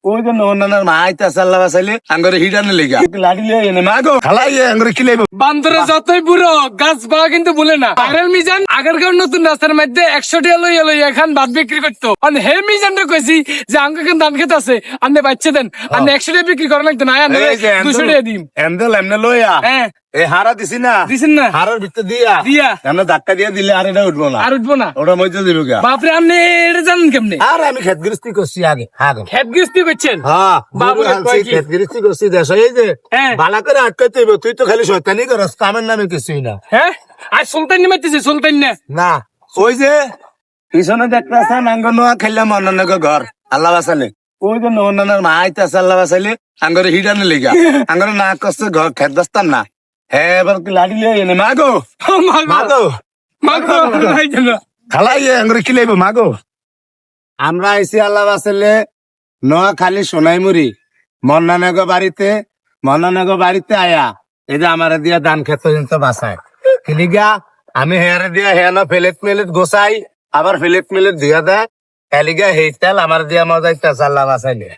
ওই যে নন্নার মা আইতে আসাল্লা বাসাইলে আঙ্গরে হিডানে লেগা লাড়ি লিয়ে এনে মা গো খালাই আঙ্গরে কি লাইব বান্দরে যতই বুড়ো গাছ পাওয়া কিন্তু বলে না আগের মিজান আগেরকার নতুন রাস্তার মধ্যে 100 টাকা লইয়া লইয়া এখন ভাত বিক্রি করতো হে মিজানটা কইছি যে আঙ্কে কেন ধান খেতে আছে আপনি বাচ্চা দেন আপনি 100 টাকা বিক্রি করা লাগতো না 200 টাকা দিন এমদল এমনে লইয়া হ্যাঁ এই হারা দিছি না দিছেন না হারার ভিতর দিয়া এমনে ধাক্কা দিয়ে দিলে আর এটা উঠবো না আর উঠবো না ওটা মধ্যে দিব গা বাপরে আপনি এটা জানেন কেমনে আর আমি খেত গৃহস্থী করছি আগে খেত গৃহস্থী করছেন হ্যাঁ বাবু কয় কি? খেত গৃহস্থী করছি দেশ এই যে হ্যাঁ। বালা করে আটকাইতে হইব তুই তো খালি শয়তানি করস কামের নামে কিছুই না হ্যাঁ আর সুলতান নিমাইতেছে সুলতান না না ওই যে পিছনে দেখতেছ আঙ্গ নোয়া খেললাম অন্যান্য ঘর আল্লাহ বাসালে ওই যে নন্নার মা আইতে আছে আল্লাহ বাসাইলে আঙ্গরে হিডানে লেগা আঙ্গরে না কষ্ট ঘর খেত দস্তার না হ্যাঁ এবার কি লাড়ি লিয়ে এনে মা গো মা গো মাগো খালাই আঙ্গরে কি লাইব মা গো আমরা আইসি আল্লাহ বাসালে নোয়া খালি সোনাইমুড়ি মন্নানগর বাড়িতে আয়া এই যে আমার দিয়া ধান খেত পর্যন্ত বাসায় কিলিগা আমি হেয়ারে দিয়া হেয়া না ফেলেট গোসাই আবার ফেলেট ধুয়া দেয় এলিগা হেইতাল আমার দিয়া মজাইতে আল্লাহ বাসাইলে